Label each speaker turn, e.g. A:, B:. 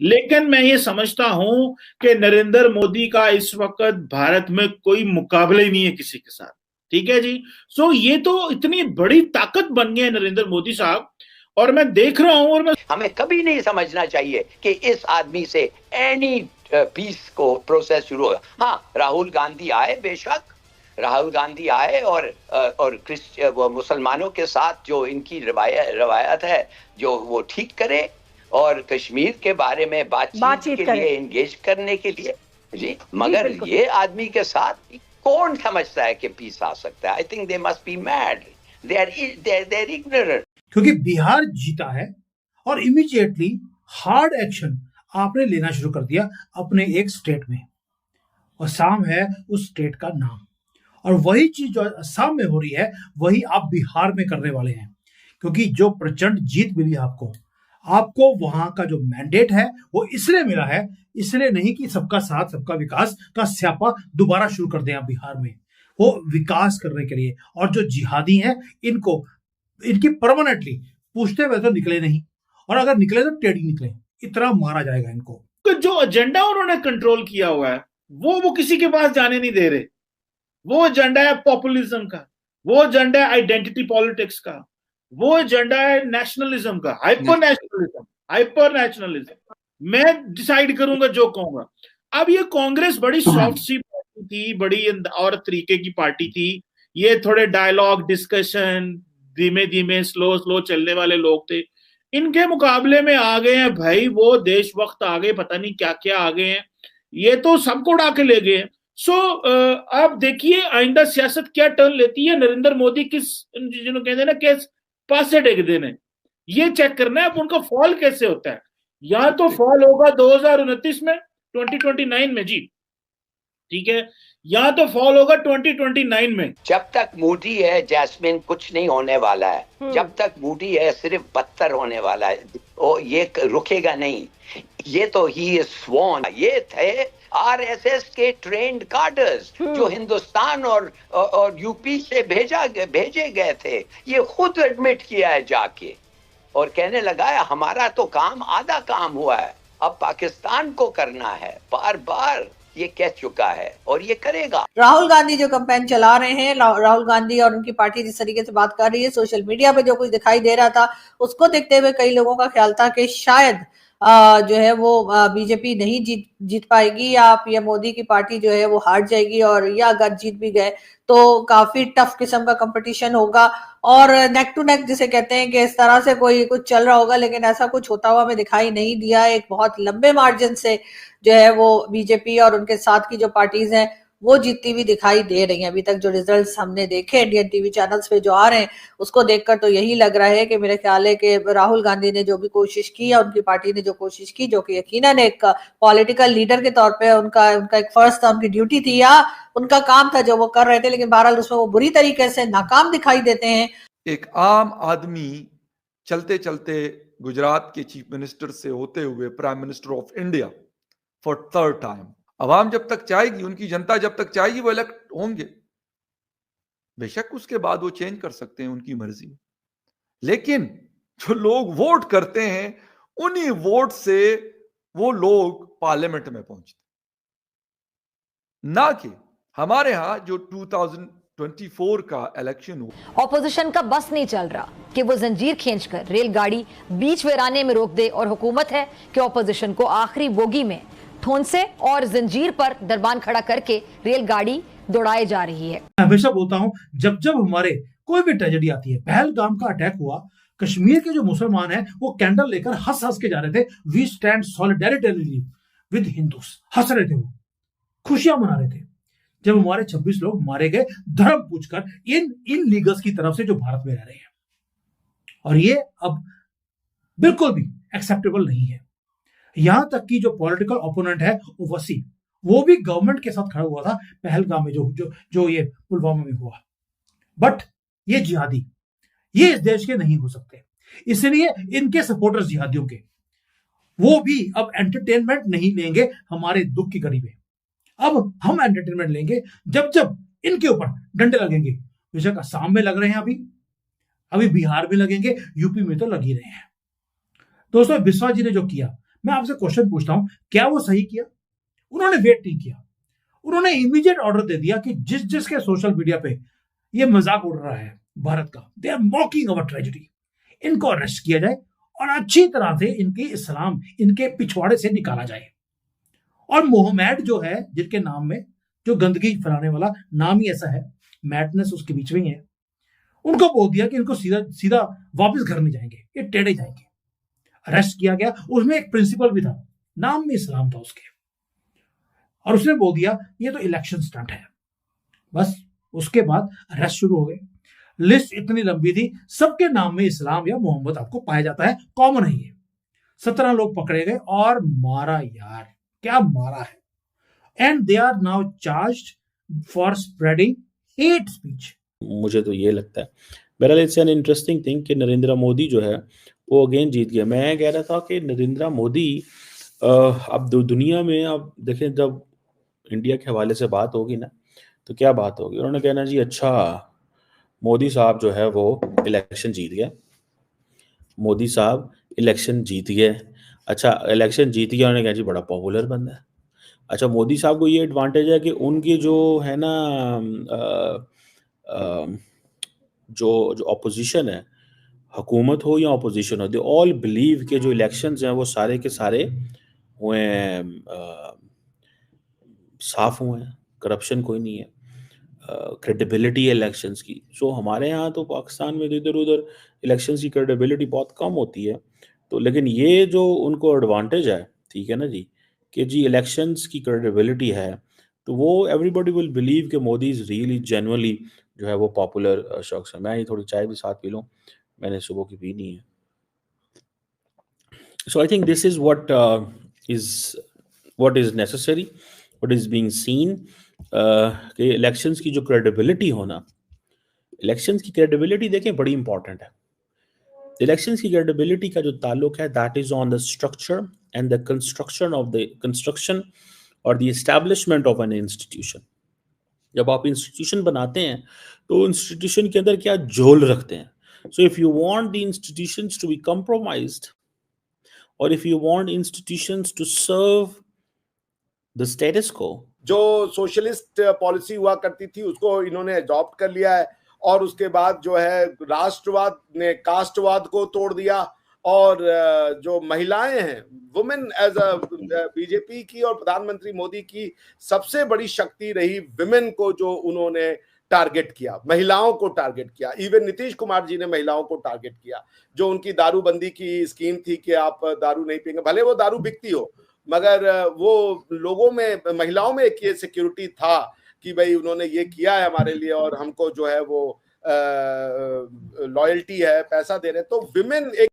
A: लेकिन मैं ये समझता हूं कि नरेंद्र मोदी का इस वक्त भारत में कोई मुकाबला ही नहीं है किसी के साथ। ठीक है जी। सो ये तो इतनी बड़ी ताकत बन गए नरेंद्र मोदी साहब, और मैं देख रहा हूं, और मैं
B: हमें कभी नहीं समझना चाहिए कि इस आदमी से एनी पीस को प्रोसेस शुरू होगा। हाँ, राहुल गांधी आए, बेशक राहुल गांधी आए, और वो मुसलमानों के साथ जो इनकी रवायत है जो वो ठीक करे, और कश्मीर के बारे में बातचीत के लिए एंगेज करने के लिए जी। मगर ये आदमी के साथ कौन समझता है कि पीस आ सकता है? I think they must be mad, they are ignorant.
C: क्योंकि बिहार जीता है और इमीडिएटली हार्ड एक्शन आपने लेना शुरू कर दिया अपने एक स्टेट में, असम है उस स्टेट का नाम, और वही चीज जो असम में हो रही है वही आप बिहार में करने वाले हैं। क्योंकि जो प्रचंड जीत मिली आपको, आपको वहां का जो मैंडेट है वो इसलिए मिला है, इसलिए नहीं कि सबका साथ सबका विकास का स्यापा दोबारा शुरू कर दें आप बिहार में, वो विकास करने के लिए। और जो जिहादी हैं इनको, इनकी परमानेंटली पूछते हुए तो निकले नहीं, और अगर निकले तो टेढ़ी निकले, इतना मारा जाएगा इनको।
A: तो जो एजेंडा उन्होंने कंट्रोल किया हुआ है वो किसी के पास जाने नहीं दे रहे। वो एजेंडा है पॉपुलिज्म का, वो एजेंडा है आइडेंटिटी पॉलिटिक्स का, वो एजेंडा है नेशनलिज्म का, हाइपर नेशनलिज्म। मैं डिसाइड करूंगा जो कहूंगा। अब ये कांग्रेस बड़ी सॉफ्ट सी पार्टी थी, बड़ी और तरीके की पार्टी थी। ये थोड़े डायलॉग डिस्कशन, धीमे धीमे स्लो स्लो चलने वाले लोग थे। इनके मुकाबले में आ गए हैं भाई वो देश वक्त आ गए, पता नहीं क्या क्या आ गए हैं, ये तो सबको उड़ा के ले गए हैं। सो आप देखिए आइंदा सियासत क्या टर्न लेती है, नरेंद्र मोदी किस, जिन्होंने कहते हैं ना, किस पासे टेक देने, ये चेक करना है। अब उनका फॉल कैसे होता है, या तो फॉल होगा 2029 में, 2029 में जी, ठीक है, या तो फॉल होगा 2029 में।
B: जब तक मोदी है जैस्मिन कुछ नहीं होने वाला है, जब तक मोदी है सिर्फ बदतर होने वाला है, और ये रुकेगा नहीं। ये तो ही इज स्वॉन, ये थे आरएसएस के ट्रेंड कार्डर्स जो हिंदुस्तान और यूपी से भेजे गए थे। ये खुद एडमिट किया है जाके, और कहने लगा है हमारा तो काम आधा काम हुआ है, अब पाकिस्तान को करना है। बार बार ये कह चुका है और ये करेगा।
D: राहुल गांधी जो कैंपेन चला रहे हैं, राहुल गांधी और उनकी पार्टी जिस तरीके से बात कर रही है, सोशल मीडिया पे जो कुछ दिखाई दे रहा था, उसको देखते हुए कई लोगों का ख्याल था कि शायद जो है वो बीजेपी नहीं जीत पाएगी, या पीएम मोदी की पार्टी जो है वो हार जाएगी, और या अगर जीत भी गए तो काफी टफ किस्म का कंपटीशन होगा, और नेक टू नेक जिसे कहते हैं कि इस तरह से कोई कुछ चल रहा होगा। लेकिन ऐसा कुछ होता हुआ हमें दिखाई नहीं दिया। एक बहुत लंबे मार्जिन से जो है वो बीजेपी और उनके साथ की जो पार्टीज हैं वो जीतती हुई दिखाई दे रही हैं। अभी तक जो रिजल्ट्स हमने देखे इंडियन टीवी चैनल्स पे जो आ रहे हैं, उसको देखकर तो यही लग रहा है कि मेरे ख्याल है कि राहुल गांधी ने जो भी कोशिश की या उनकी पार्टी ने जो कोशिश की, जो कि यकीनन एक पॉलिटिकल लीडर के तौर पे उनका एक फर्ज था, उनकी ड्यूटी थी या उनका काम था जो वो कर रहे थे, लेकिन बहरहाल उसमें वो बुरी तरीके से नाकाम दिखाई देते हैं।
E: एक आम आदमी चलते चलते गुजरात के चीफ मिनिस्टर से होते हुए prime minister of India for third time. अवाम जब तक चाहेगी, उनकी जनता जब तक चाहेगी वो इलेक्ट होंगे। बेशक उसके बाद वो चेंज कर सकते हैं, उनकी मर्जी। लेकिन जो लोग वोट करते हैं, उन्हीं वोट से वो लोग पार्लियामेंट में पहुंचते, ना कि हमारे यहां जो 2024 का इलेक्शन हुआ।
F: ऑपोजिशन का बस नहीं चल रहा कि वो जंजीर खींचकर रेलगाड़ी बीच वेराने में रोक दे, और हुकूमत है कि ऑपोजिशन को आखिरी बोगी में ठोंसे और जंजीर पर दरबान खड़ा करके रेलगाड़ी दौड़ाई जा रही है।
C: मैं हमेशा बोलता हूं, जब जब हमारे कोई भी ट्रेजेडी आती है, पहलगाम का अटैक हुआ, कश्मीर के जो मुसलमान हैं वो कैंडल लेकर हंस हंस के जा रहे थे, we stand solidarity with Hindus, हंस रहे थे, वो खुशियां मना रहे थे। जब हमारे 26 लोग मारे गए धर्म पूछकर इन लीगल्स की तरफ से जो भारत में रह रहे हैं, और ये अब बिल्कुल भी एक्सेप्टेबल नहीं है। यहां तक कि जो पॉलिटिकल ओपोनेंट है वसी, वो भी गवर्नमेंट के साथ खड़ा हुआ था पहलगाम में, जो ये पुलवामा में हुआ। बट ये जिहादी, ये इस देश के नहीं हो सकते, इसलिए इनके सपोर्टर्स जिहादियों के, वो भी अब एंटरटेनमेंट नहीं लेंगे हमारे दुख की घड़ी में। अब हम एंटरटेनमेंट लेंगे जब जब इनके ऊपर डंडे लगेंगे। बेशक असम में लग रहे हैं, अभी बिहार में लगेंगे, यूपी में तो लग ही रहे हैं। दोस्तों, बिस्वा जी ने जो किया, मैं आपसे क्वेश्चन पूछता हूं, क्या वो सही किया? उन्होंने वेट नहीं किया, उन्होंने इमीडिएट ऑर्डर दे दिया कि जिस जिसके सोशल मीडिया पे ये मजाक उड़ रहा है भारत का, they are mocking our tragedy, इनको अरेस्ट किया जाए और अच्छी तरह से इनकी इस्लाम इनके पिछवाड़े से निकाला जाए। और मोहम्मद जो है, जिनके नाम में जो गंदगी फैलाने वाला नाम ही ऐसा है, मैडनेस उसके बीच में ही है, उनको बोल दिया कि इनको सीधा सीधा वापस घर नहीं जाएंगे, ये टेढ़े जाएंगे। अरेस्ट किया गया, उसमें एक प्रिंसिपल भी था, नाम में इस्लाम था उसके, और उसने बोल दिया ये तो इलेक्शन स्टंट है। बस उसके बाद अरेस्ट शुरू हो गए। लिस्ट इतनी लंबी थी, सबके नाम में इस्लाम या मोहम्मद आपको पाया जाता है, कॉमन है ये। 17 लोग पकड़े गए और मारा, यार क्या मारा है। And they are now charged for spreading hate speech.
G: मुझे तो ये लगता है, बहरहाल इट्स एन इंटरेस्टिंग थिंग कि नरेंद्र मोदी जो है वो अगेन जीत गया। मैं कह रहा था कि नरेंद्र मोदी अब दुनिया में, अब देखें जब इंडिया के हवाले से बात होगी ना तो क्या बात होगी, उन्होंने कहना जी अच्छा मोदी साहब जो है वो इलेक्शन जीत गए, मोदी साहब इलेक्शन जीत गए। अच्छा इलेक्शन जीत गया, उन्होंने कहा जी बड़ा पॉपुलर बंदा है। अच्छा मोदी साहब को ये एडवांटेज है कि उनकी जो है ना जो जो अपोजिशन है, हुकूमत हो या अपोजिशन हो, दे ऑल बिलीव के जो इलेक्शंस हैं वो सारे के सारे हुए हैं, साफ हुए हैं, करप्शन कोई नहीं है, क्रेडिबिलिटी है इलेक्शंस की। सो हमारे यहाँ तो पाकिस्तान में इधर उधर इलेक्शंस की क्रेडिबिलिटी बहुत कम होती है, तो लेकिन ये जो उनको एडवांटेज है, ठीक है ना जी, कि जी इलेक्शंस की क्रेडिबिलिटी है, तो वो एवरीबॉडी विल बिलीव कि मोदी इज़ रियली जेन्युइनली जो है वो पॉपुलर शख्स है। मैं ये थोड़ी चाय भी साथ पी लूँ, मैंने सुबह की पी नहीं है। So I think this is what is necessary, what is being seen, कि इलेक्शंस की जो क्रेडिबिलिटी होना, इलेक्शंस की क्रेडिबिलिटी देखें बड़ी इंपॉर्टेंट है। इलेक्शंस की क्रेडिबिलिटी का जो ताल्लुक है that is on the structure and the construction और the establishment of an institution. जब आप इंस्टीट्यूशन बनाते हैं तो इंस्टीट्यूशन के अंदर क्या झोल रखते हैं। So if you want the institutions to be compromised और if you want institutions to serve the status quo,
H: जो सोशलिस्ट पॉलिसी हुआ करती थी उसको इन्होंने अडॉप्ट कर लिया है, और उसके बाद जो है राष्ट्रवाद ने कास्टवाद को तोड़ दिया, और जो महिलाएं हैं, वुमेन एज अ बीजेपी की और प्रधानमंत्री मोदी की सबसे बड़ी शक्ति रही विमेन को, जो उन्होंने टारगेट किया, महिलाओं को टारगेट किया। इवन नीतीश कुमार जी ने महिलाओं को टारगेट किया। जो उनकी दारूबंदी की स्कीम थी कि आप दारू नहीं पिएंगे, भले वो दारू बिकती हो, मगर वो लोगों में, महिलाओं में एक ये सिक्योरिटी था कि भाई उन्होंने ये किया है हमारे लिए और हमको जो है वो लॉयल्टी है, पैसा दे रहे हैं। तो विमेन एक